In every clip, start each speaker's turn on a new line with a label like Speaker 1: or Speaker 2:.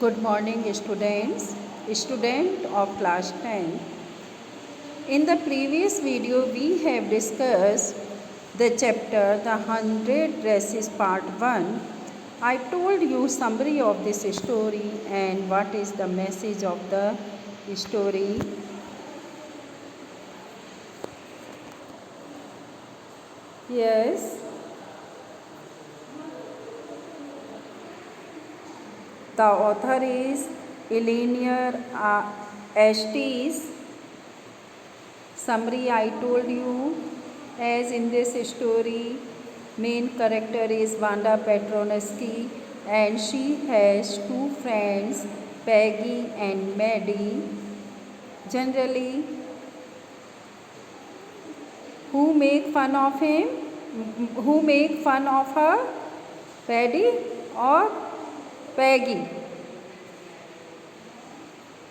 Speaker 1: Good morning, students. Student of class 10. In the previous video, we have discussed the chapter The 100 Dresses Part 1. I told you summary of this story and what is the message of the story. Yes, the author is Eleanor Estes. Summary I told you, as in this story, main character is Wanda Petronovsky and she has two friends, Peggy and Maddie. Generally, who make fun of him? Who make fun of her? Paddy or Peggy?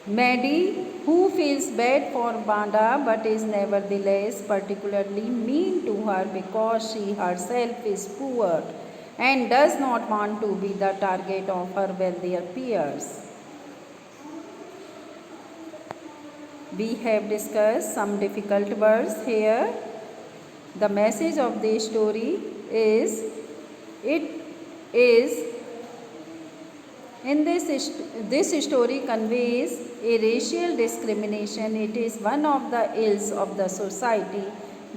Speaker 1: Maddie, who feels bad for Wanda but is nevertheless particularly mean to her because she herself is poor and does not want to be the target of her wealthier peers. We have discussed some difficult words here. The message of the story is this story conveys a racial discrimination. It is one of the ills of the society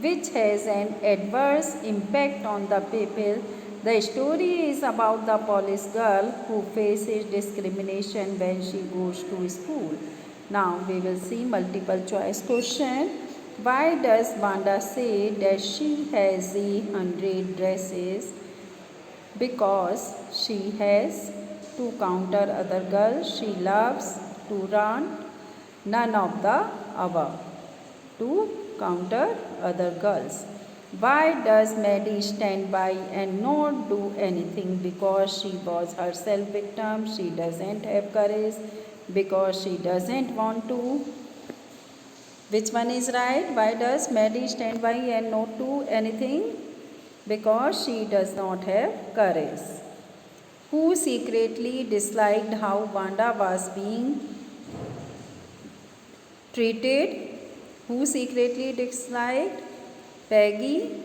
Speaker 1: which has an adverse impact on the people. The story is about the Polish girl who faces discrimination when she goes to school. Now we will see multiple choice question. Why does Wanda say that she has 100 dresses? Because she has to counter other girls she loves to run. None of the above. To counter other girls. Why does Maddie stand by and not do anything? Because she was herself victim. She doesn't have courage. Because she doesn't want to. Which one is right? Why does Maddie stand by and not do anything? Because she does not have courage. Who secretly disliked how Wanda was being treated? Who secretly disliked? Peggy,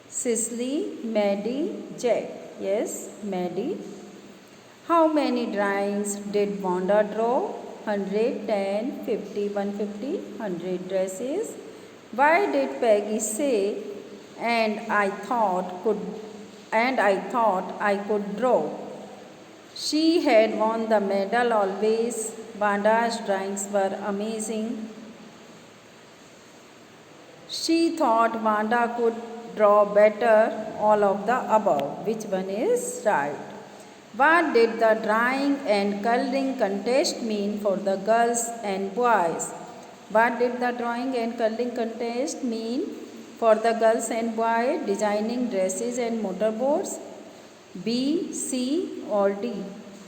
Speaker 1: Cicely, Maddie, Jack. Yes, Maddie. How many drawings did Wanda draw? 100, 10, 50, 150, 100 dresses. Why did Peggy say, and I thought I could draw? She had won the medal always. Wanda's drawings were amazing. She thought Wanda could draw better. All of the above. Which one is right? What did the drawing and coloring contest mean for the girls and boys? What did the drawing and coloring contest mean for the girls and boys? Designing dresses and motorboats? B, C or D?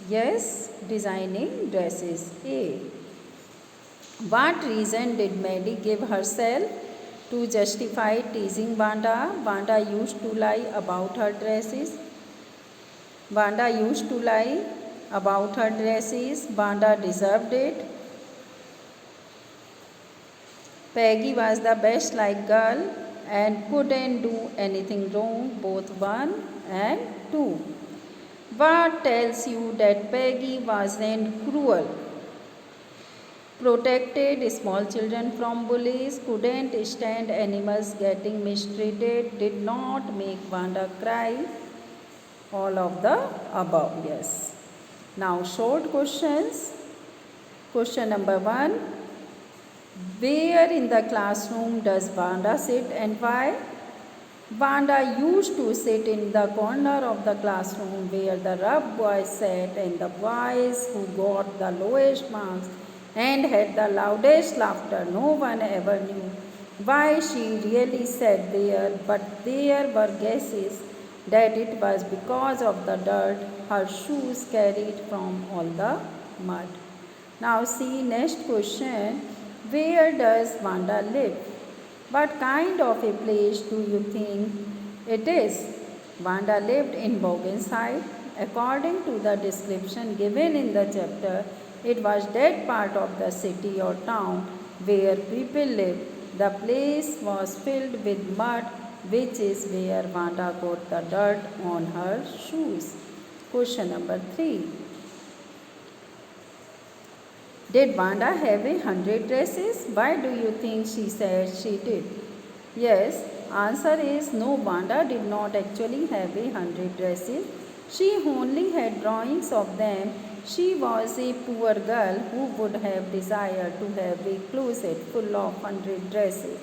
Speaker 1: Yes, designing dresses. A. What reason did Maddie give herself to justify teasing Wanda? Wanda used to lie about her dresses. Wanda used to lie about her dresses. Wanda deserved it. Peggy was the best like girl and couldn't do anything wrong, both 1 and 2. What tells you that Peggy wasn't cruel? Protected small children from bullies, couldn't stand animals getting mistreated, did not make Wanda cry. All of the above, yes. Now short questions. Question number 1. Where in the classroom does Wanda sit and why? Wanda used to sit in the corner of the classroom where the rough boys sat and the boys who got the lowest marks and had the loudest laughter. No one ever knew why she really sat there, but there were guesses that it was because of the dirt her shoes carried from all the mud. Now see next question. Where does Wanda live? What kind of a place do you think it is? Wanda lived in Bogenside. According to the description given in the chapter, it was that part of the city or town where people lived. The place was filled with mud, which is where Vanda got the dirt on her shoes. Question number 3. Did Vanda have 100 dresses? Why do you think she said she did? Yes, answer is no, Vanda did not actually have 100 dresses. She only had drawings of them. She was a poor girl who would have desired to have a closet full of 100 dresses,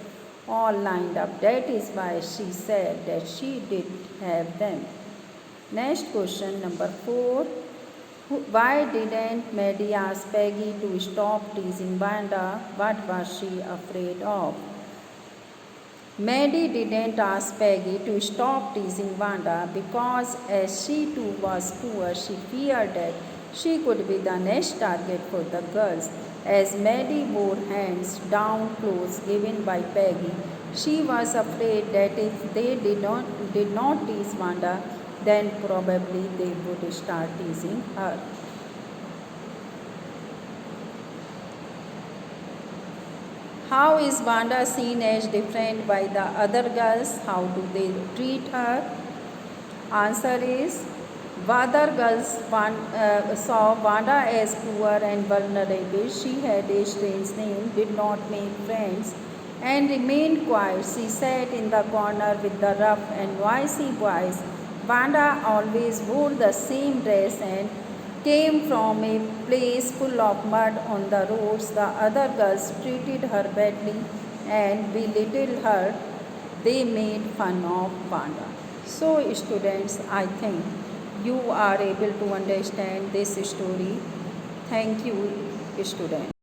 Speaker 1: all lined up. That is why she said that she did have them. Next question, number 4. Why didn't Maddie ask Peggy to stop teasing Vanda? What was she afraid of? Maddie didn't ask Peggy to stop teasing Vanda because, as she too was poor, she feared that she could be the next target for the girls. As Maddie wore hands down clothes given by Peggy, she was afraid that if they did not tease Vanda, then probably they would start teasing her. How is Vanda seen as different by the other girls? How do they treat her? Answer is other girls saw Vanda as poor and vulnerable. She had a strange name, did not make friends, and remained quiet. She sat in the corner with the rough and noisy boys. Vanda always wore the same dress and came from a place full of mud on the roads. The other girls treated her badly and belittled her. They made fun of Vanda. So, students, I think you are able to understand this story. Thank you, students.